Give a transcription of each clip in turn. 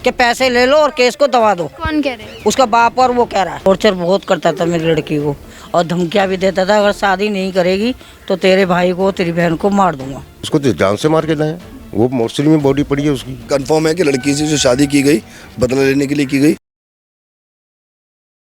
कि पैसे ले लो और केस को दबा दो। कौन कह रहे हैं? उसका बाप और वो कह रहा है। टॉर्चर बहुत करता था मेरी लड़की को और धमकियां भी देता था, अगर शादी नहीं करेगी तो तेरे भाई को तेरी बहन को मार दूंगा। उसको तो जान से मार के लाए, वो मोर्चरी में बॉडी पड़ी है उसकी। कंफर्म है कि लड़की से जो शादी की गई बदला लेने के लिए की गई।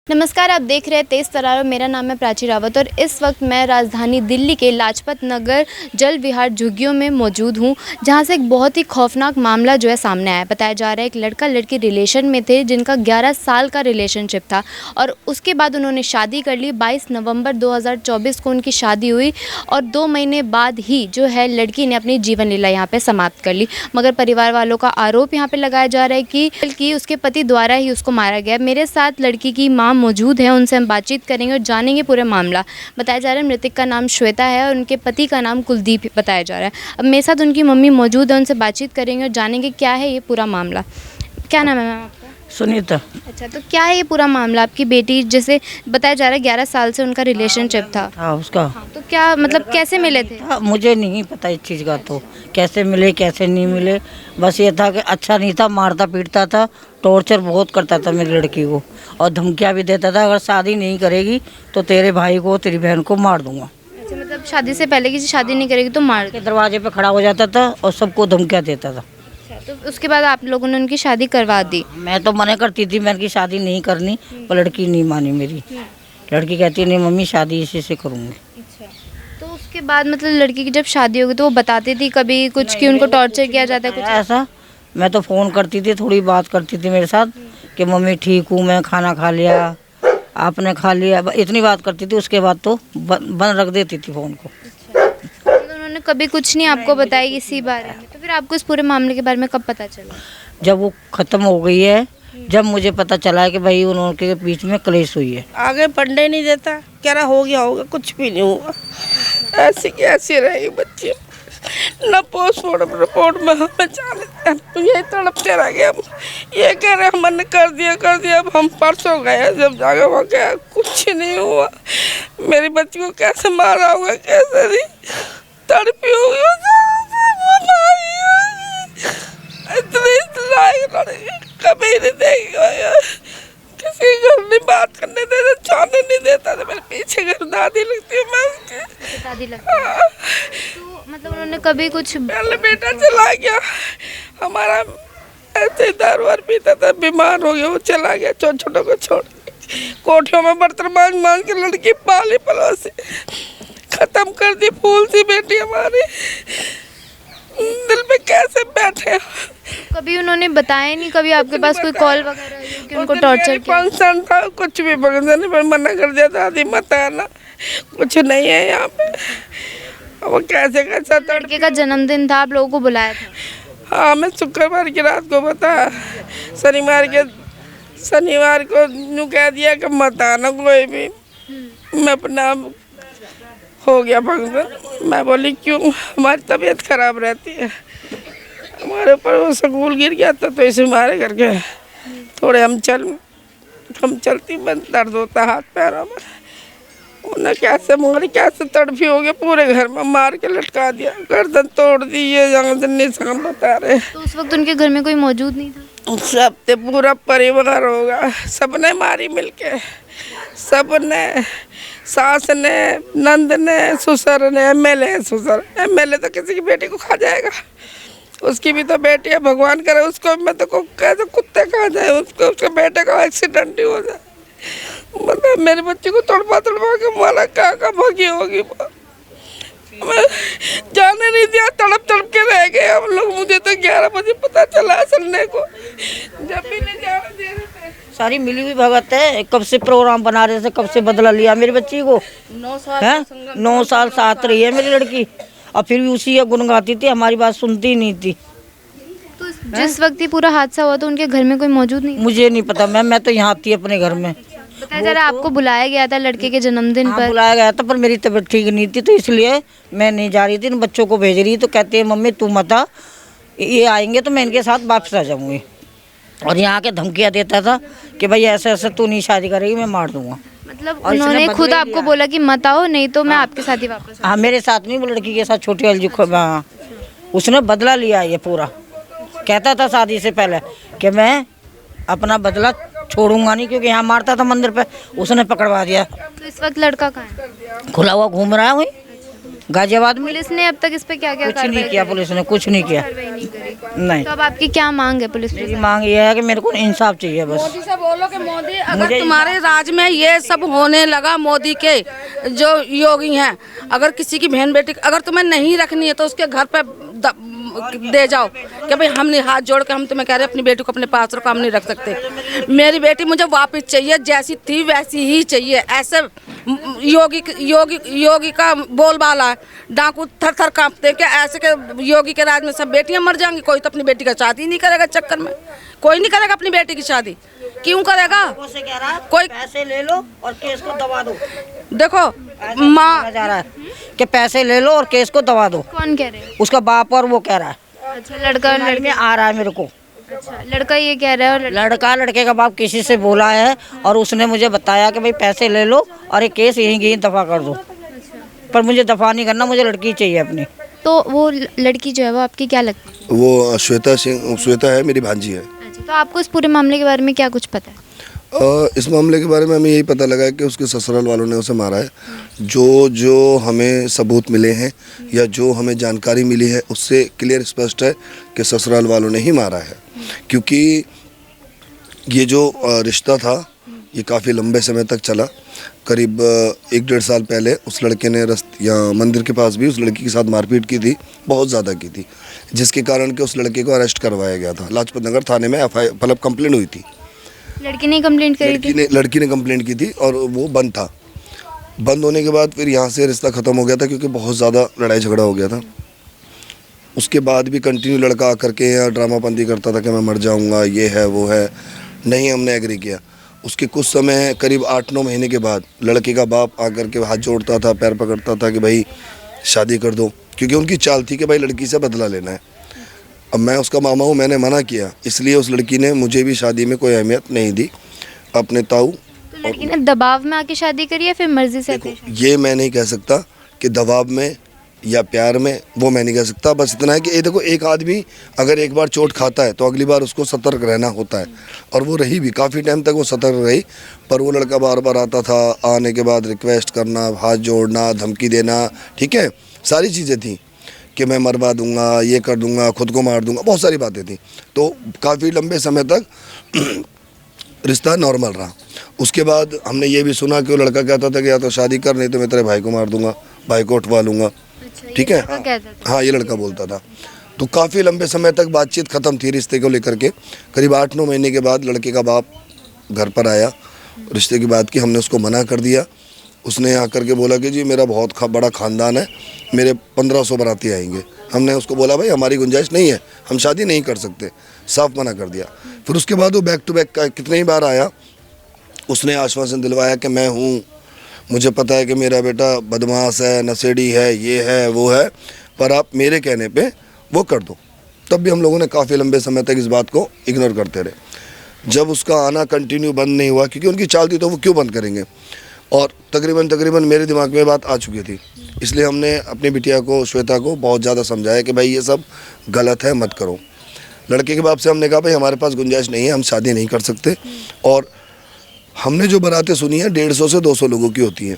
नमस्कार, आप देख रहे हैं तेज तरार। मेरा नाम है प्राची रावत और इस वक्त मैं राजधानी दिल्ली के लाजपत नगर जल विहार झुग्गियों में मौजूद हूं, जहां से एक बहुत ही खौफनाक मामला जो है सामने आया। बताया जा रहा है एक लड़का लड़की रिलेशन में थे जिनका 11 साल का रिलेशनशिप था और उसके बाद उन्होंने शादी कर ली। 22 नवंबर 2024 को उनकी शादी हुई और 2 महीने बाद ही जो है लड़की ने अपनी जीवन लीला यहाँ पर समाप्त कर ली। मगर परिवार वालों का आरोप यहाँ पर लगाया जा रहा है कि उसके पति द्वारा ही उसको मारा गया। मेरे साथ लड़की की माँ मौजूद है, उनसे हम बातचीत करेंगे और जानेंगे पूरे मामला। बताया जा रहा है मृतक का नाम श्वेता है और उनके पति का नाम कुलदीप बताया जा रहा है। अब मेरे साथ उनकी मम्मी मौजूद है, उनसे बातचीत करेंगे और जानेंगे क्या है ये पूरा मामला। क्या नाम है मैम आपका? सुनीता। अच्छा, तो क्या है ये पूरा मामला? आपकी बेटी जैसे बताया जा रहा है 11 साल से उनका रिलेशनशिप था। हाँ उसका। हाँ, तो क्या मतलब कैसे मिले थे? हाँ, मुझे नहीं पता इस चीज़ का, तो कैसे मिले कैसे नहीं मिले। बस ये था कि अच्छा नहीं था, मारता पीटता था, टॉर्चर बहुत करता था मेरी लड़की को और धमकियां भी देता था, अगर शादी नहीं करेगी तो तेरे भाई को तेरी बहन को मार दूंगा। अच्छा, मतलब शादी से पहले किसी शादी नहीं करेगी तो मार के दरवाजे पे खड़ा हो जाता था और सबको धमकियां देता था। तो उसके बाद आप लोगों ने उनकी शादी करवा दी? मैं तो मना करती थी, मैं उनकी शादी नहीं करनी, पर लड़की नहीं मानी मेरी। लड़की कहती नहीं मम्मी शादी इसी से करूँगी। अच्छा, तो उसके बाद मतलब लड़की की जब शादी होगी तो वो बताती थी कभी कुछ कि उनको टॉर्चर किया जाता है कुछ ऐसा? मैं तो फ़ोन करती थी, थोड़ी बात करती थी मेरे साथ कि मम्मी ठीक हूँ, मैं खाना खा लिया, आपने खा लिया, इतनी बात करती थी। उसके बाद तो बंद रख देती थी फ़ोन को। तो उन्होंने कभी कुछ नहीं आपको बताया इसी बारे में? तो फिर आपको इस पूरे मामले के बारे में कब पता चला? जब वो ख़त्म हो गई है, जब मुझे पता चला है कि भाई उनके बीच में क्लेश हुई है। आगे बढ़ने नहीं देता, कह रहा हो गया होगा, कुछ भी नहीं हुआ। ऐसी कैसी रही बच्ची, न पोस्टमार्टम रिपोर्ट में हमें यही तड़पते रह गए। हम ये कह रहे हमने कर दिया। अब हम परसों गए, जब जाके वो गया कुछ नहीं हुआ। मेरी बच्ची को कैसे मारा होगा, कैसे नहीं तड़पी होगी, इतनी लायक लड़की कभी नहीं देगा। किसी घर नहीं बात करने देता, जाने नहीं देता था। मेरे पीछे घर दादी लगती है, मैं उसकी दादी लगती है। तो मतलब उन्होंने कभी कुछ पहले बेटा चला गया हमारा, ऐसे दारू वार पीता था, बीमार हो गया, वो चला गया छोटे छोटों को छोड़ के। कोठियों में बर्तन मांग के लड़की पाली पलोसी खत्म कर दी। फूल सी बेटी हमारी, दिल में कैसे बैठे। कभी उन्होंने बताया नहीं, कभी आपके पास कोई कॉल वगैरह आई कि उनको टॉर्चर किया? फंक्शन था, कुछ भी फंक्शन नहीं, पर मना कर दिया था, दादी मत आना, कुछ नहीं है यहाँ पे। वो कैसे लड़के का जन्मदिन था, आप लोगों को बुलाया था? हाँ, मैं शुक्रवार की रात को बताया, शनिवार को यूँ कह दिया कि मत आना कोई भी। मैं अपना हो गया फंक्शन। मैं बोली क्यों, हमारी तबीयत खराब रहती है, हमारे ऊपर वो स्कूल गिर गया था तो इसे मारे करके थोड़े हम चलती में दर्द होता हाथ पैरों में। उन्हें कैसे मारी, कैसे तड़फी हो गया, पूरे घर में मार के लटका दिया, गर्दन तोड़ दी। ये यहाँ से निशान बता रहे। तो उस वक्त उनके घर में कोई मौजूद नहीं था? सब ते पूरा परिवार होगा, सबने मारी मिलके, सबने, सास ने, नंद ने, ससुर ने, एमएलए तो किसी की बेटी को खा जाएगा, उसकी भी तो बेटी है, भगवान करे उसको। मैं तो कैसे कुत्ते खा जाए उसको, उसके बेटे का एक्सीडेंट ही हो जाए। मतलब मेरे बच्चे को तड़पा के मारा, कहाँ भगी होगी। मैं जाने नहीं दिया, तड़प के रह गए हम लोग। मुझे तो 11 बजे पता चला चलने को, जब भी नहीं जाने दे रहे थे। सारी मिली हुई भगत है, कब से प्रोग्राम बना रहे थे, कब से बदला लिया मेरी बच्ची को। 9 साल साथ रही है मेरी लड़की और फिर भी उसी का गुण गाती थी, हमारी बात सुनती ही नहीं थी। तो जिस वक्त ये पूरा हादसा हुआ तो उनके घर में कोई मौजूद नहीं? मुझे नहीं पता मैम, मैं तो यहाँ थी अपने घर में। बताया जा रहा है आपको बुलाया गया था लड़के के जन्मदिन पर? बुलाया गया था, पर मेरी तबीयत ठीक नहीं थी तो इसलिए मैं नहीं जा रही थी। इन बच्चों को भेज रही तो कहते हैं मम्मी तू मत आ, ये आएंगे तो मैं इनके साथ वापस आ जाऊँगी। और यहाँ के धमकियाँ देता था कि भाई ऐसे ऐसे तू नहीं शादी करेगी, मैं मार दूंगा। मतलब उन्होंने खुद आपको बोला कि मत आओ, नहीं तो मैं आपके साथ ही वापस? हाँ, मेरे साथ नहीं, वो लड़की के साथ छोटी वाली उसने बदला लिया ये पूरा। कहता था शादी से पहले कि मैं अपना बदला छोड़ूंगा नहीं, क्योंकि यहाँ मारता था मंदिर पे, उसने पकड़वा दिया। तो इस वक्त लड़का कहाँ है? खुला हुआ घूम रहा है वही गाजियाबाद में। पुलिस ने अब तक इस पे क्या क्या कुछ नहीं किया, पुलिस ने कुछ नहीं किया। कार्रवाई नहीं करी? नहीं, तो अब आपकी क्या मांग है पुलिस मेरी से? मांग ये है कि मेरे को इंसाफ चाहिए बस। मोदी से बोलो कि मोदी, अगर तुम्हारे राज में ये सब होने लगा, मोदी के जो योगी हैं, अगर किसी की बहन बेटी अगर तुम्हें नहीं रखनी है तो उसके घर पे दे जाओ कि भाई हमने हाथ जोड़ के हम तुम्हें कह रहे हैं अपनी बेटी को अपने पास रखो, हम नहीं रख सकते। मेरी बेटी मुझे वापस चाहिए, जैसी थी वैसी ही चाहिए। ऐसे योगी का बोलबाला है, डाकू थर थर कांपते कि ऐसे के योगी के राज में सब बेटियां मर जाएंगी। कोई तो अपनी बेटी का शादी नहीं करेगा, चक्कर में कोई नहीं करेगा अपनी बेटी की शादी। क्यों करेगा? कोई पैसे ले लो और केस को दबा दो। देखो माँ जा रहा है कि पैसे ले लो और केस को दबा दो। कौन कह रहे हैं? उसका बाप और वो कह रहा है। अच्छा, लड़का और लड़के में आ रहा है मेरे को। अच्छा, लड़का ये कह रहा है और लड़का लड़के का बाप किसी से बोला है और उसने मुझे बताया कि भाई पैसे ले लो और ये केस यहीं दफा कर दो। पर मुझे दफा नहीं करना, मुझे लड़की चाहिए अपनी। तो वो लड़की जो है वो आपकी क्या लगती है? वो श्वेता है, मेरी भांजी है। अच्छा, तो आपको इस पूरे मामले के बारे में क्या कुछ पता है? इस मामले के बारे में हमें यही पता लगा है कि उसके ससुराल वालों ने उसे मारा है। जो हमें सबूत मिले हैं या जो हमें जानकारी मिली है उससे क्लियर स्पष्ट है कि ससुराल वालों ने ही मारा है। क्योंकि ये जो रिश्ता था ये काफ़ी लंबे समय तक चला। करीब 1-1.5 साल पहले उस लड़के ने यहाँ मंदिर के पास भी उस लड़की के साथ मारपीट की थी, बहुत ज़्यादा की थी, जिसके कारण कि उस लड़के को अरेस्ट करवाया गया था। लाजपत नगर थाने में मतलब कंप्लेंट हुई थी। लड़की ने कंप्लेंट करी थी? लड़की ने कंप्लेंट की थी और वो बंद था। बंद होने के बाद फिर यहाँ से रिश्ता ख़त्म हो गया था, क्योंकि बहुत ज़्यादा लड़ाई झगड़ा हो गया था। उसके बाद भी कंटिन्यू लड़का आकर के यहाँ ड्रामाबंदी करता था कि मैं मर जाऊँगा, ये है वो है। नहीं, हमने एग्री किया। उसके कुछ समय करीब 8-9 महीने के बाद लड़के का बाप आकर के हाथ जोड़ता था, पैर पकड़ता था कि भाई शादी कर दो, क्योंकि उनकी चाल थी कि भाई लड़की से बदला लेना है। अब मैं उसका मामा हूँ, मैंने मना किया, इसलिए उस लड़की ने मुझे भी शादी में कोई अहमियत नहीं दी। अपने ताऊ तो लड़की ने दबाव में आके शादी करी या फिर मर्जी से? देखो, ये मैं नहीं कह सकता कि दबाव में या प्यार में, वो मैं नहीं कह सकता। बस इतना है कि ये देखो, एक आदमी अगर एक बार चोट खाता है तो अगली बार उसको सतर्क रहना होता है, और वो रही भी काफ़ी टाइम तक वो सतर्क रही। पर वो लड़का बार बार आता था, आने के बाद रिक्वेस्ट करना, हाथ जोड़ना, धमकी देना, ठीक है, सारी चीज़ें थी कि मैं मरवा दूंगा, ये कर दूंगा, खुद को मार दूंगा, बहुत सारी बातें थी। तो काफ़ी लंबे समय तक रिश्ता नॉर्मल रहा। उसके बाद हमने ये भी सुना कि वो लड़का कहता था कि या तो शादी कर, नहीं तो मैं तेरे भाई को मार दूंगा, भाई को उठवा लूँगा। ठीक है, हाँ, ये लड़का बोलता था। तो काफ़ी लंबे समय तक बातचीत ख़त्म थी रिश्ते को लेकर के। करीब 8-9 महीने के बाद लड़के का बाप घर पर आया, रिश्ते की बात की, हमने उसको मना कर दिया। उसने आकर के बोला कि जी मेरा बहुत बड़ा ख़ानदान है, मेरे 1500 बाराती आएंगे। हमने उसको बोला भाई हमारी गुंजाइश नहीं है, हम शादी नहीं कर सकते, साफ मना कर दिया। फिर उसके बाद वो बैक टू बैक कितने ही बार आया, उसने आश्वासन दिलवाया कि मैं हूँ, मुझे पता है कि मेरा बेटा बदमाश है, नशेड़ी है, ये है वो है, पर आप मेरे कहने पे वो कर दो। तब भी हम लोगों ने काफ़ी लंबे समय तक इस बात को इग्नोर करते रहे। जब उसका आना कंटिन्यू बंद नहीं हुआ, क्योंकि उनकी चाल थी तो वो क्यों बंद करेंगे, और तकरीबन मेरे दिमाग में बात आ चुकी थी। इसलिए हमने अपनी बिटिया को, श्वेता को, बहुत ज़्यादा समझाया कि भाई ये सब गलत है, मत करो। लड़के के बाप से हमने कहा भाई हमारे पास गुंजाइश नहीं है, हम शादी नहीं कर सकते। और हमने जो बारातें सुनी है 150 से 200 लोगों की होती हैं,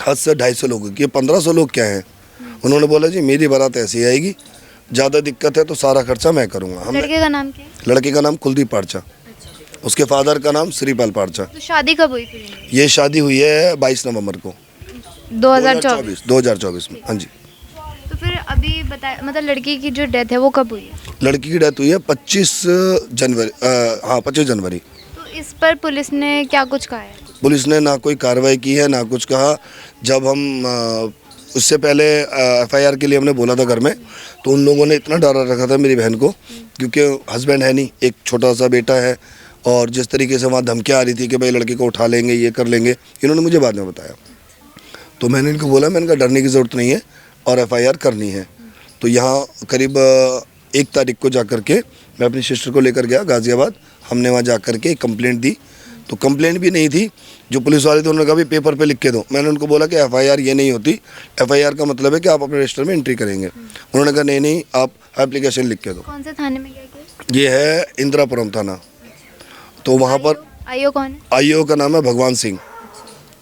हद से 250 लोगों की, 1500 लोग क्या हैं। उन्होंने बोला जी मेरी बारात ऐसी आएगी, ज़्यादा दिक्कत है तो सारा खर्चा मैं करूँगा। लड़के का नाम क्या है? लड़के का नाम कुलदीप पारचा, उसके फादर का नाम श्रीपाल पारचा। तो शादी कब हुई फिर? ये शादी हुई है 22 नवंबर को 2024 में। हाँ जी। तो फिर अभी बताया, मतलब लड़की की जो डेथ है वो कब हुई है? लड़की की डेथ हुई है 25 जनवरी। तो इस पर पुलिस ने क्या कुछ कहा है? पुलिस ने ना कोई कार्रवाई की है, ना कुछ कहा। जब हम उससे पहले FIR के लिए हमने बोला था घर में, तो उन लोगों ने इतना डरा रखा था मेरी बहन को, क्योंकि हस्बैंड है नहीं, एक छोटा सा बेटा है, और जिस तरीके से वहाँ धमकियाँ आ रही थी कि भाई लड़के को उठा लेंगे, ये कर लेंगे, इन्होंने मुझे बाद में बताया। तो मैंने इनको बोला, मैंने कहा डरने की ज़रूरत नहीं है और FIR करनी है। तो यहाँ करीब 1 तारीख को जा कर के मैं अपनी सिस्टर को लेकर गया गाज़ियाबाद। हमने वहाँ जा कर के एक कंप्लेंट दी, तो कंप्लेंट भी नहीं थी। जो पुलिस वाले थे उन्होंने कहा भी पेपर पे लिख के दो। मैंने उनको बोला कि FIR ये नहीं होती, FIR का मतलब है कि आप अपने रजिस्टर में एंट्री करेंगे। उन्होंने कहा नहीं, आप एप्लीकेशन लिख के दो। कौन से थाने में गए? ये है इंदिरापुरम थाना। तो वहाँ पर आईओ कौन है? आईओ का नाम है भगवान सिंह।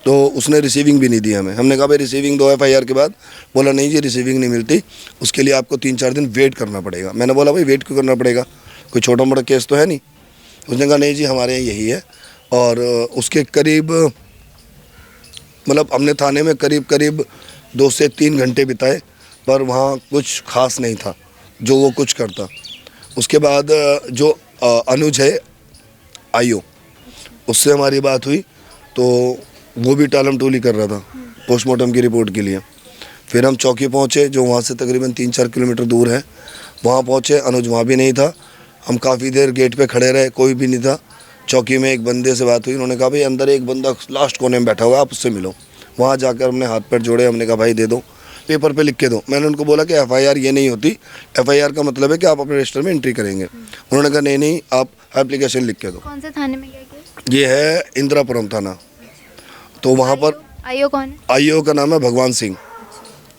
तो उसने रिसीविंग भी नहीं दी हमें। हमने कहा भाई रिसीविंग दो एफआईआर के बाद। बोला नहीं जी रिसीविंग नहीं मिलती, उसके लिए आपको 3-4 दिन वेट करना पड़ेगा। मैंने बोला भाई वेट क्यों करना पड़ेगा, कोई छोटा मोटा केस तो है नहीं। उसने कहा नहीं जी हमारे यहाँ यही है। और उसके करीब मतलब हमने थाने में करीब 2 से 3 घंटे बिताए, पर वहाँ कुछ खास नहीं था जो वो कुछ करता। उसके बाद जो अनुज है आईओ, उससे हमारी बात हुई तो वो भी टालम टोली कर रहा था पोस्टमार्टम की रिपोर्ट के लिए। फिर हम चौकी पहुँचे जो वहाँ से तकरीबन 3-4 किलोमीटर दूर है। वहाँ पहुँचे, अनुज वहाँ भी नहीं था। हम काफ़ी देर गेट पे खड़े रहे, कोई भी नहीं था। चौकी में एक बंदे से बात हुई, उन्होंने कहा भाई अंदर एक बंदा लास्ट कोने में बैठा हुआ है, आप उससे मिलो। वहाँ जाकर हमने हाथ पैर जोड़े, हमने कहा भाई दे दो, पेपर पे लिख के दो। मैंने उनको बोला कि एफआईआर ये नहीं होती, एफआईआर का मतलब है कि आप अपने रजिस्टर में एंट्री करेंगे। उन्होंने कहा नहीं आप एप्लीकेशन लिख के दो। कौन से थाने में गए? ये है इंदिरापुरम थाना। तो वहाँ पर आईओ कौन है? आईओ का नाम है भगवान सिंह।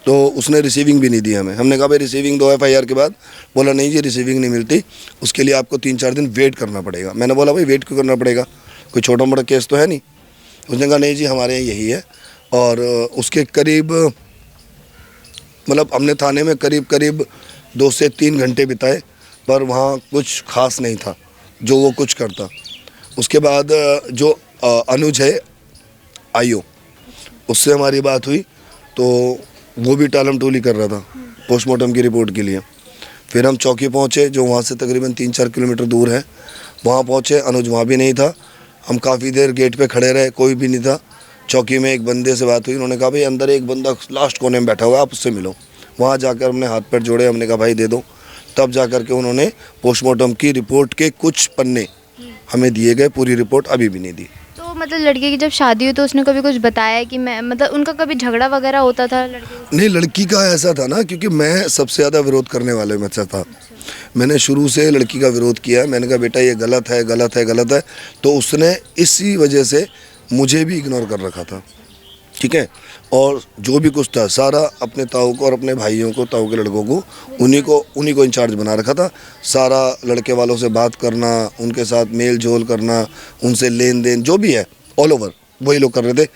तो उसने रिसीविंग भी नहीं दी हमें। हमने कहा भाई रिसीविंग दो एफआईआर के बाद। बोला नहीं जी रिसीविंग नहीं मिलती, उसके लिए आपको 3-4 दिन वेट करना पड़ेगा। मैंने बोला भाई वेट क्यों करना पड़ेगा, कोई छोटा मोटा केस तो है नहीं। उसने कहा नहीं जी हमारे यहाँ यही है। और उसके करीब मतलब हमने थाने में करीब 2 से 3 घंटे बिताए, पर वहाँ कुछ खास नहीं था जो वो कुछ करता। उसके बाद जो अनुज है आईओ, उससे हमारी बात हुई तो वो भी टालम टोली कर रहा था पोस्टमार्टम की रिपोर्ट के लिए। फिर हम चौकी पहुँचे जो वहाँ से तकरीबन 3-4 किलोमीटर दूर है। वहाँ पहुँचे, अनुज वहाँ भी नहीं था। हम काफ़ी देर गेट पे खड़े रहे, कोई भी नहीं था। चौकी में एक बंदे से बात हुई, उन्होंने कहा भाई अंदर एक बंदा लास्ट कोने में बैठा हुआ है, आप उससे मिलो। वहाँ जाकर हमने हाथ पैर जोड़े, हमने कहा भाई दे दो। तब जा कर के उन्होंने पोस्टमार्टम की रिपोर्ट के कुछ पन्ने हमें दिए गए, पूरी रिपोर्ट अभी भी नहीं दी। तो मतलब लड़के की जब शादी हुई तो उसने कभी कुछ बताया कि मैं मतलब उनका कभी झगड़ा वगैरह होता था लड़के? नहीं, लड़की का ऐसा था ना, क्योंकि मैं सबसे ज़्यादा विरोध करने वाले में से था। मैंने शुरू से लड़की का विरोध किया। मैंने कहा बेटा ये गलत है, गलत है, गलत है। तो उसने इसी वजह से मुझे भी इग्नोर कर रखा था, ठीक है। और जो भी कुछ था सारा अपने ताऊ को और अपने भाइयों को, ताऊ के लड़कों को, उन्हीं को इंचार्ज बना रखा था। सारा लड़के वालों से बात करना, उनके साथ मेल जोल करना, उनसे लेन देन जो भी है ऑल ओवर वही लोग कर रहे थे।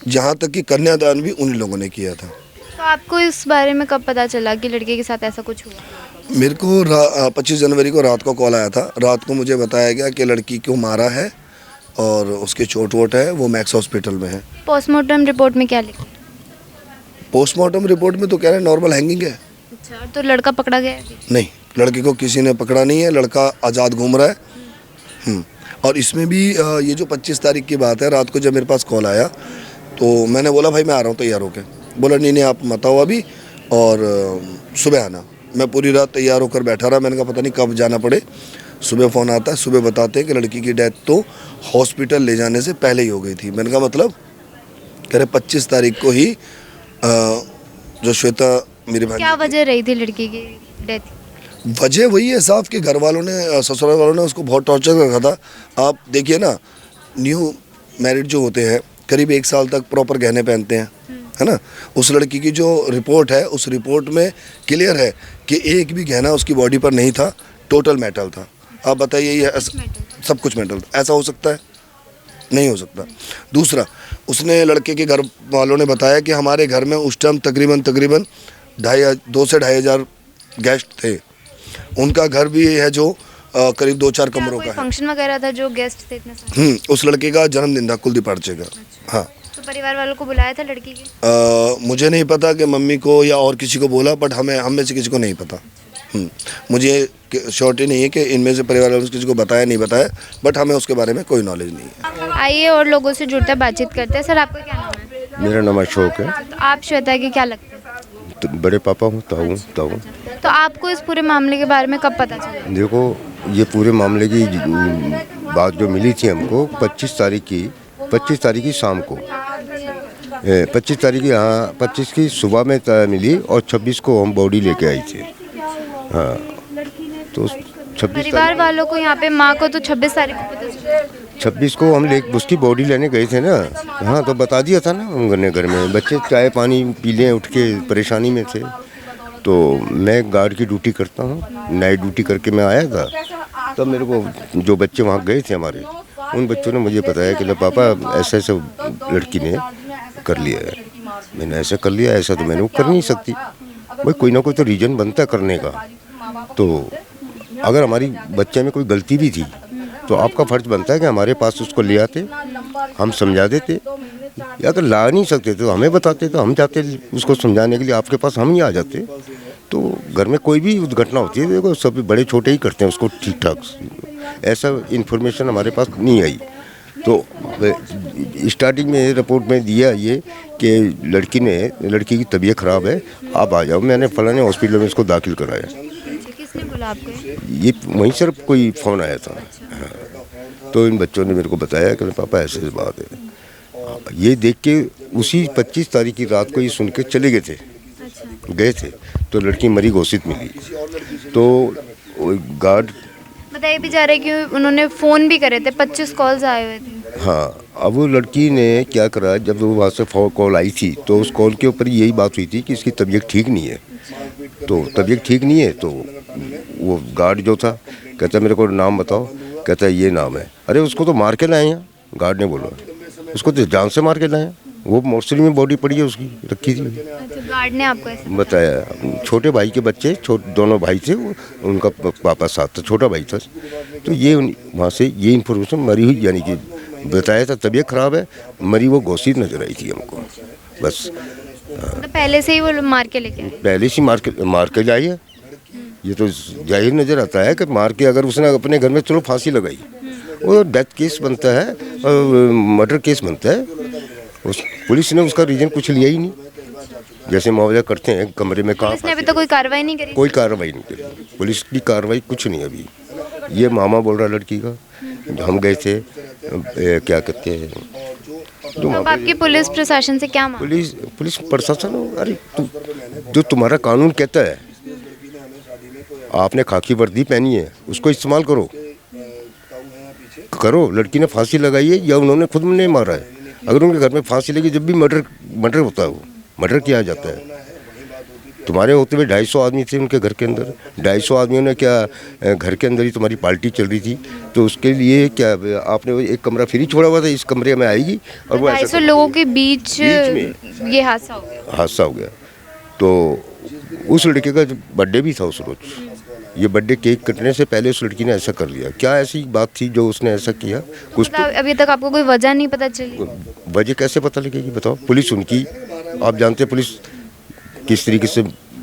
जहाँ तक कि कन्यादान भी उन्हीं लोगों ने किया था। तो आपको इस बारे में कब पता चला कि लड़के के साथ ऐसा कुछ हुआ? मेरे को 25 जनवरी को रात को कॉल आया था। रात को मुझे बताया गया कि लड़की को मारा है और उसके चोट वोट है, वो मैक्स हॉस्पिटल में है। पोस्टमार्टम रिपोर्ट में क्या लिखा? पोस्टमार्टम रिपोर्ट में तो कह रहे हैं नॉर्मल हैंगिंग है। अच्छा, तो लड़का पकड़ा गया है? नहीं, लड़के को किसी ने पकड़ा नहीं है, लड़का आज़ाद घूम रहा है। और इसमें भी ये जो 25 तारीख की बात है, रात को जब मेरे पास कॉल आया तो मैंने बोला भाई मैं आ रहा हूँ तैयार होकर। बोला नहीं आप मत आओ अभी और सुबह आना। मैं पूरी रात तैयार होकर बैठा रहा। मैंने कहा पता नहीं कब जाना पड़े। सुबह फ़ोन आता है, सुबह बताते हैं कि लड़की की डेथ तो हॉस्पिटल ले जाने से पहले ही हो गई थी। मैंने कहा मतलब, कह रहे 25 तारीख को ही जो श्वेता मेरी भाई, क्या वजह रही थी लड़की की डेथ? वजह वही है साहब कि घर वालों ने, ससुराल वालों ने उसको बहुत टॉर्चर कर रखा था। आप देखिए ना, न्यू मैरिड जो होते हैं करीब 1 साल तक प्रॉपर गहने पहनते हैं, है ना। उस लड़की की जो रिपोर्ट है, उस रिपोर्ट में क्लियर है कि एक भी गहना उसकी बॉडी पर नहीं था, टोटल मेटल था। आप बताइए ये सब कुछ मेटल था, ऐसा हो सकता है? नहीं हो सकता। दूसरा, उसने लड़के के घर वालों ने बताया कि हमारे घर में उस टाइम तकरीबन 2 से 2.5 हज़ार गेस्ट थे। उनका घर भी है जो करीब 2-4 कमरों का है। फंक्शन वगैरह था जो गेस्ट थे इतने सारे? उस लड़के का जन्मदिन था, कुलदीप आर्चे का। हाँ। तो परिवार वालों को बुलाया था लड़की के? मुझे नहीं पता कि मम्मी को या और किसी को बोला, बट हम में से किसी को नहीं पता। मुझे श्योरिटी नहीं है कि इनमें से परिवार वालों ने किसी को बताया नहीं बताया, बट हमें उसके बारे में कोई नॉलेज नहीं है। आइए और लोगों से जुड़ते हैं, बातचीत करते हैं। सर आपका क्या नाम है? मेरा नाम अशोक है। तो आप श्वेता के क्या लगते हैं? तो बड़े पापा हूँ, ताऊ। तो आपको इस पूरे मामले के बारे में कब पता चला? देखो, ये पूरे मामले की बात जो मिली थी हमको 25 तारीख की शाम को, 25 तारीख की, हाँ 25 की सुबह में मिली और 26 को हम बॉडी लेके आई थी। हाँ, तो 26 परिवार वालों को, यहाँ पे माँ को तो 26 तारीख को पता चला। 26 को हम उसकी बॉडी लेने गए थे ना। हाँ, तो बता दिया था ना उन्होंने, घर में बच्चे चाय पानी पी लें, उठ के परेशानी में थे। तो मैं गार्ड की ड्यूटी करता हूँ, नाइट ड्यूटी करके मैं आया था। तब मेरे को जो बच्चे वहाँ गए थे हमारे, उन बच्चों ने मुझे बताया कि ले पापा ऐसे ऐसे लड़की ने कर लिया है। मैंने ऐसा कर लिया, ऐसा तो मैंने वो कर नहीं सकती भाई, कोई ना कोई तो रीज़न बनता है करने का। तो अगर हमारी बच्चे में कोई गलती भी थी तो आपका फ़र्ज़ बनता है कि हमारे पास उसको ले आते, हम समझा देते, या अगर ला नहीं सकते तो हमें बताते, तो हम जाते उसको समझाने के लिए, आपके पास हम ही आ जाते। तो घर में कोई भी घटना होती है, देखो सब बड़े छोटे ही करते हैं उसको ठीक ठाक। ऐसा इन्फॉर्मेशन हमारे पास नहीं आई। तो स्टार्टिंग में रिपोर्ट में दिया ये कि लड़की की तबीयत ख़राब है, आप आ जाओ। मैंने फलाने हॉस्पिटल में इसको दाखिल कराया। किसने बोला आपको? ये वहीं सिर्फ कोई फ़ोन आया था। हाँ। तो इन बच्चों ने मेरे को बताया कि पापा ऐसे बात है। ये देख के उसी 25 तारीख की रात को ये सुन के चले गए थे। गए थे तो लड़की मरी घोषित मिली। तो गार्ड बताइए भी जा रहा है कि उन्होंने फ़ोन भी करे थे, 25 कॉल्स आए हुए थे। हाँ, अब वो लड़की ने क्या करा, जब वो वहाँ से कॉल आई थी तो उस कॉल के ऊपर यही बात हुई थी कि इसकी तबीयत ठीक नहीं है। तो तबीयत ठीक नहीं है तो वो गार्ड जो था कहता मेरे को नाम बताओ, कहता है ये नाम है। अरे उसको तो मार के लाए हैं, गार्ड ने बोला उसको तो जान से मार के लाए हैं। वो मोर्चरी में बॉडी पड़ी है उसकी, रखी थी। अच्छा, गार्ड ने आपको ऐसे बताया। छोटे भाई के बच्चे, दोनों भाई थे, उनका पापा साथ था, छोटा भाई था। तो ये वहाँ से ये इन्फॉर्मेशन मरी हुई, यानी कि बताया था तबीयत ख़राब है, मरी वो घोषित नजर आई थी हमको। बस मतलब पहले से ही वो मार के लेके आए? पहले से मार के लाई है। ये तो जाहिर नज़र आता है कि मार के, अगर उसने अपने घर में चलो फांसी लगाई, वो डेथ केस बनता है, मर्डर केस बनता है। उस पुलिस ने उसका रीजन कुछ लिया ही नहीं, जैसे मुआवजा करते हैं कमरे में काम। पुलिस ने अभी तक कोई कार्रवाई नहीं करी? कोई कार्रवाई नहीं करी, पुलिस की कार्रवाई कुछ नहीं अभी। ये मामा बोल रहा लड़की का, हम गए थे, क्या कहते हैं तो अब आपकी पुलिस प्रशासन से क्या मांग? पुलिस प्रशासन, अरे जो तुम्हारा कानून कहता है, आपने खाकी वर्दी पहनी है, उसको इस्तेमाल करो। लड़की ने फांसी लगाई है या उन्होंने खुद ने मारा है। अगर उनके घर में फांसी लगी, जब भी मर्डर होता है, वो मर्डर किया जाता है। तुम्हारे होते हुए 250 आदमी थे उनके घर के अंदर। 250 आदमियों ने क्या, घर के अंदर ही तुम्हारी पार्टी चल रही थी, तो उसके लिए क्या आपने एक कमरा फ्री छोड़ा हुआ था, इस कमरे में आएगी और वो 250 लोगों के बीच में ये हादसा हो गया। तो उस लड़के का बर्थडे भी था उस रोज। ये बर्थडे केक कटने से पहले उस लड़की ने ऐसा कर लिया। क्या ऐसी बात थी जो उसने ऐसा किया? कुछ तो अभी तक आपको कोई वजह नहीं पता चली? वजह कैसे पता लगेगी बताओ? पुलिस उनकी, आप जानते हैं पुलिस किस तरीके से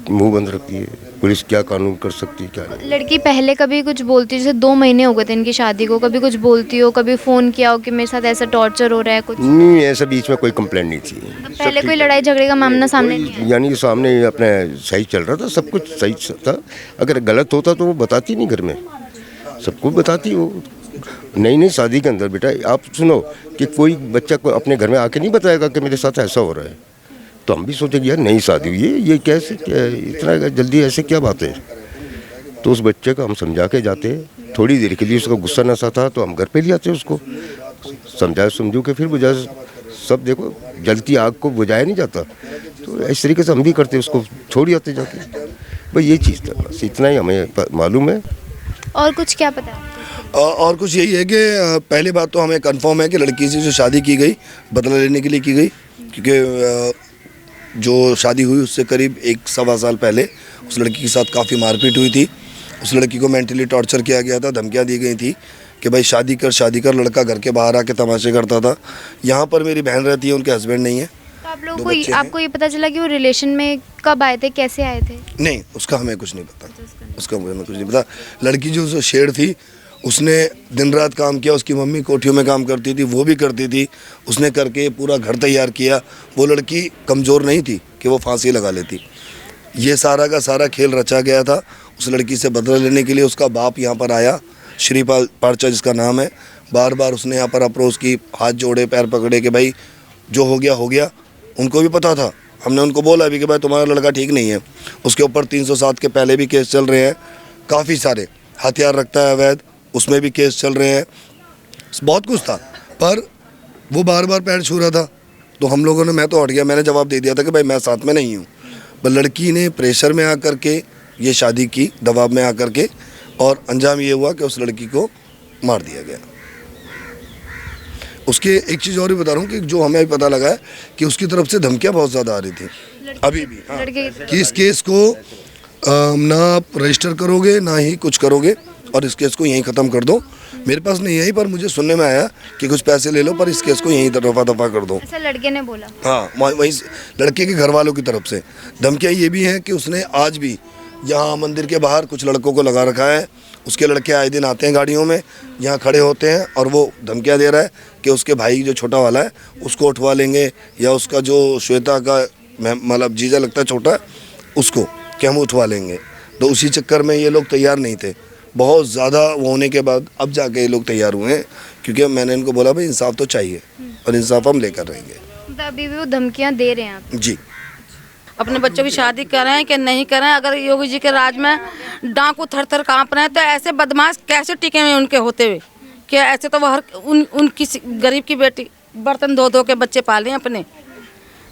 मुंह बंद रखती है। पुलिस क्या कानून कर सकती है, क्या नहीं। लड़की पहले कभी कुछ बोलती, जैसे 2 महीने हो गए थे इनकी शादी को, कभी कुछ बोलती हो, कभी फ़ोन किया हो कि मेरे साथ ऐसा टॉर्चर हो रहा है कुछ? नहीं, ऐसा बीच में कोई कंप्लेंट नहीं थी। पहले कोई लड़ाई झगड़े का मामला सामने नहीं आया? यानी सामने अपने सही चल रहा था, सब कुछ सही था। अगर गलत होता तो वो बताती नहीं, घर में सबको बताती वो। नई शादी के अंदर बेटा आप सुनो कि कोई बच्चा को अपने घर में आके नहीं बताएगा कि मेरे साथ ऐसा हो रहा है। तो हम भी सोचेंगे यार नई शादी हुई है, ये कैसे, क्या इतना जल्दी ऐसे क्या बात है। तो उस बच्चे को हम समझा के जाते, थोड़ी देर के लिए उसका गुस्सा नशा था तो हम घर पे ले आते, उसको समझू के फिर बुझा। सब देखो जलती आग को बुझाया नहीं जाता, तो इस तरीके से हम भी करते, उसको छोड़ जाते जाके। भाई ये चीज़ था, बस इतना ही हमें मालूम है। और कुछ क्या पता है? और कुछ यही है कि पहली बात तो हमें कंफर्म है कि लड़की से जो शादी की गई बदला लेने के लिए की गई, क्योंकि जो शादी हुई उससे करीब 1-1.25 साल पहले उस लड़की के साथ काफ़ी मारपीट हुई थी। उस लड़की को मेंटली टॉर्चर किया गया था, धमकियां दी गई थी कि भाई शादी कर। लड़का घर के बाहर आके तमाशे करता था। यहाँ पर मेरी बहन रहती है, उनके हस्बैंड नहीं है। तो आप लोगों को आपको ये पता चला कि वो रिलेशन में कब आए थे, कैसे आए थे? नहीं, उसका हमें कुछ नहीं पता। लड़की जो शेर थी उसने दिन रात काम किया, उसकी मम्मी कोठियों में काम करती थी, वो भी करती थी, उसने करके पूरा घर तैयार किया। वो लड़की कमज़ोर नहीं थी कि वो फांसी लगा लेती। ये सारा का सारा खेल रचा गया था। उस लड़की से बदला लेने के लिए उसका बाप यहाँ पर आया, श्रीपाल पारचा जिसका नाम है। बार बार उसने यहाँ पर अप्रोच की, हाथ जोड़े, पैर पकड़े कि भाई जो हो गया। उनको भी पता था, हमने उनको बोला भी कि भाई तुम्हारा लड़का ठीक नहीं है। उसके ऊपर 307 के पहले भी केस चल रहे हैं, काफ़ी सारे हथियार रखता है अवैध, उसमें भी केस चल रहे हैं, बहुत कुछ था। पर वो बार बार पैर छू रहा था, तो हम लोगों ने, मैं तो हट गया, मैंने जवाब दे दिया था कि भाई मैं साथ में नहीं हूँ। पर लड़की ने प्रेशर में आकर के ये शादी की, दबाव में आकर के, और अंजाम ये हुआ कि उस लड़की को मार दिया गया। उसके एक चीज़ और भी बता रहा हूँ कि जो हमें अभी पता लगा है कि उसकी तरफ से धमकियाँ बहुत ज़्यादा आ रही थी अभी भी, हाँ, कि इस केस को ना आप रजिस्टर करोगे ना ही कुछ करोगे और इस केस को यहीं ख़त्म कर दो। मेरे पास नहीं आई, पर मुझे सुनने में आया कि कुछ पैसे ले लो पर इस केस को यहीं रफा दफा कर दो। ऐसा लड़के ने बोला? हाँ, वहीं लड़के के घर वालों की तरफ से धमकियाँ ये भी हैं कि उसने आज भी यहाँ मंदिर के बाहर कुछ लड़कों को लगा रखा है। उसके लड़के आए दिन आते हैं गाड़ियों में, यहाँ खड़े होते हैं और वो धमकियाँ दे रहा है कि उसके भाई जो छोटा वाला है उसको उठवा लेंगे, या उसका जो श्वेता का मतलब जीजा लगता है छोटा, उसको कि हम उठवा लेंगे। तो उसी चक्कर में ये लोग तैयार नहीं थे। बहुत ज़्यादा वो होने के बाद अब जाके ये लोग तैयार हुए हैं, क्योंकि मैंने इनको बोला भाई इंसाफ तो चाहिए और इंसाफ हम लेकर रहेंगे। तो अभी भी वो धमकियाँ दे रहे हैं आप? जी। अपने बच्चों की शादी करें कि नहीं करें, अगर योगी जी के राज में डाकू थर थर काँप रहे हैं तो ऐसे बदमाश कैसे टिके हुए उनके होते हुए? कि ऐसे तो वो उनकी गरीब की बेटी बर्तन धो धो के बच्चे पाले अपने,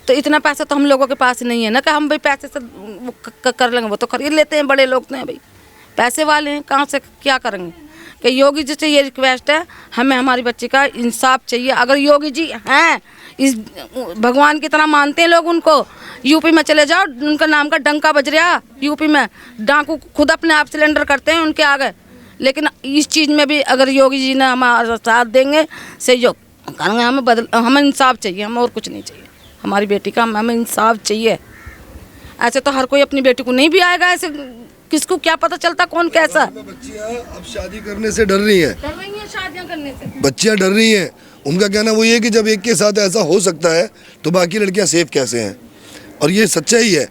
तो इतना पैसा तो हम लोगों के पास नहीं है ना कि हम भाई पैसे से कर लेंगे। वो तो खरीद लेते हैं, बड़े लोग हैं भाई, पैसे वाले हैं, कहाँ से क्या करेंगे। कि योगी जी से ये रिक्वेस्ट है, हमें हमारी बच्ची का इंसाफ चाहिए। अगर योगी जी हैं, इस भगवान की तरह मानते हैं लोग उनको, यूपी में चले जाओ, उनका नाम का डंका बज रहा यूपी में, डाकू खुद अपने आप सिलेंडर करते हैं उनके आगे। लेकिन इस चीज़ में भी अगर योगी जी ने हमारा साथ देंगे, सहयोग करेंगे, हमें इंसाफ चाहिए, हमें और कुछ नहीं चाहिए। हमारी बेटी का हमें इंसाफ चाहिए। ऐसे तो हर कोई अपनी बेटी को नहीं भी आएगा, ऐसे किसको क्या पता चलता कौन कैसा। बच्चियाँ अब शादी करने से डर रही हैं, शादियाँ करने से बच्चियाँ डर रही हैं। उनका कहना वो ये कि जब एक के साथ ऐसा हो सकता है तो बाकी लड़कियाँ सेफ कैसे हैं। और ये सच्चाई है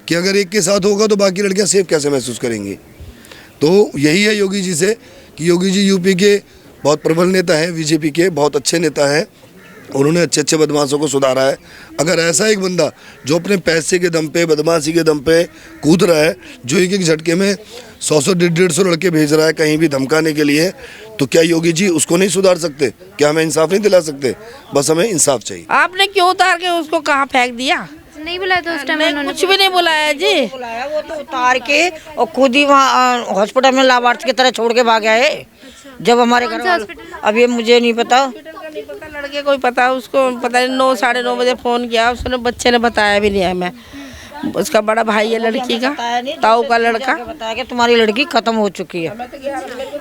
कि अगर एक के साथ होगा तो बाकी लड़कियाँ सेफ कैसे महसूस करेंगी। तो यही है योगी जी से कि योगी जी यूपी के बहुत प्रबल नेता हैं, बीजेपी के बहुत अच्छे नेता हैं, उन्होंने अच्छे अच्छे बदमाशों को सुधारा है। अगर ऐसा एक बंदा जो अपने पैसे के दम पे, बदमाशी के दम पे कूद रहा है, जो एक एक झटके में 100 150 लड़के भेज रहा है कहीं भी धमकाने के लिए, तो क्या योगी जी उसको नहीं सुधार सकते? क्या हमें इंसाफ नहीं दिला सकते? बस हमें इंसाफ चाहिए। आपने क्यों उतार के उसको कहाँ फेंक दिया? नहीं बुलाया था उस टाइम उन्होंने? कुछ भी नहीं बुलाया जी। बुलाया, वो तो उतार के और खुद ही वहाँ हॉस्पिटल में लाभार्थी की तरह छोड़ के भाग गया है। जब हमारे घर अब ये मुझे नहीं पता, नहीं पता, लड़के को ही पता, उसको पता नहीं 9 साढ़े 9 बजे फ़ोन किया, उसने बच्चे ने बताया भी नहीं है। मैं उसका बड़ा भाई है लड़की का, ताऊ का लड़का, बताया कि तुम्हारी लड़की खत्म हो चुकी है।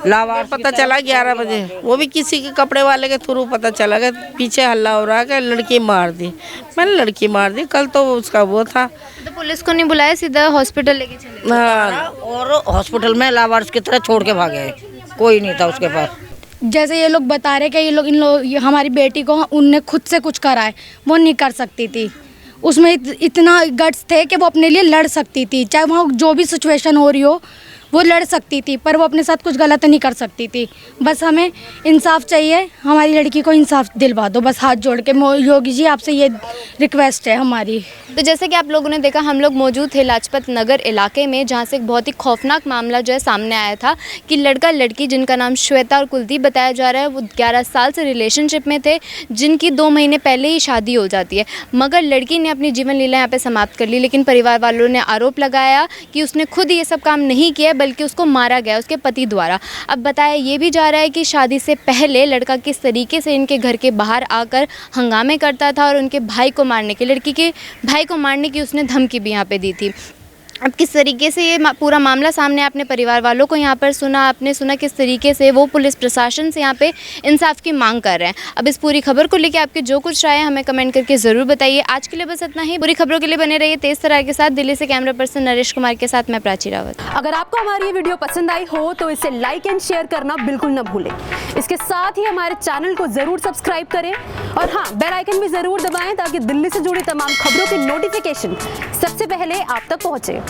लाभार्थी पता चला 11 बजे, वो भी किसी के कपड़े वाले के थ्रू पता चला कि पीछे हल्ला हो रहा है कि लड़की मार दी। मैंने लड़की मार दी, कल तो उसका वो था। तो पुलिस को नहीं बुलाया, सीधा हॉस्पिटल लेके चले? हाँ, और हॉस्पिटल में लाभार्थी की तरह छोड़ के भागे है, कोई नहीं था उसके पास। जैसे ये लोग बता रहे कि ये हमारी बेटी को उनने खुद से कुछ करा है, वो नहीं कर सकती थी। उसमें इतना गट्स थे कि वो अपने लिए लड़ सकती थी, चाहे वहाँ जो भी सिचुएशन हो रही हो वो लड़ सकती थी, पर वो अपने साथ कुछ गलत नहीं कर सकती थी। बस हमें इंसाफ चाहिए, हमारी लड़की को इंसाफ दिलवा दो, बस हाथ जोड़ के। योगी जी आपसे ये रिक्वेस्ट है हमारी। तो जैसे कि आप लोगों ने देखा, हम लोग मौजूद थे लाजपत नगर इलाके में, जहाँ से एक बहुत ही खौफनाक मामला जो है सामने आया था कि लड़का लड़की जिनका नाम श्वेता और कुलदीप बताया जा रहा है, वो 11 साल से रिलेशनशिप में थे, जिनकी 2 महीने पहले ही शादी हो जाती है। मगर लड़की ने अपनी जीवन लीला यहाँ पे समाप्त कर ली, लेकिन परिवार वालों ने आरोप लगाया कि उसने खुद ये सब काम नहीं किया, बल्कि उसको मारा गया उसके पति द्वारा। अब बताया ये भी जा रहा है कि शादी से पहले लड़का किस तरीके से इनके घर के बाहर आकर हंगामे करता था और उनके भाई को मारने की, लड़की के भाई को मारने की उसने धमकी भी यहाँ पे दी थी। अब किस तरीके से ये पूरा मामला सामने, आपने परिवार वालों को यहाँ पर सुना, आपने सुना किस तरीके से वो पुलिस प्रशासन से यहाँ पे इंसाफ की मांग कर रहे हैं। अब इस पूरी खबर को लेकर आपके जो कुछ राय है हमें कमेंट करके ज़रूर बताइए। आज के लिए बस इतना ही। पूरी खबरों के लिए बने रहिए तेज तरार के साथ। दिल्ली से कैमरा पर्सन नरेश कुमार के साथ मैं प्राची रावत। अगर आपको हमारी ये वीडियो पसंद आई हो तो इसे लाइक एंड शेयर करना बिल्कुल न भूलें। इसके साथ ही हमारे चैनल को ज़रूर सब्सक्राइब करें और हाँ, बेल आइकन भी ज़रूर दबाएं ताकि दिल्ली से जुड़ी तमाम खबरों की नोटिफिकेशन सबसे पहले आप तक पहुँचे।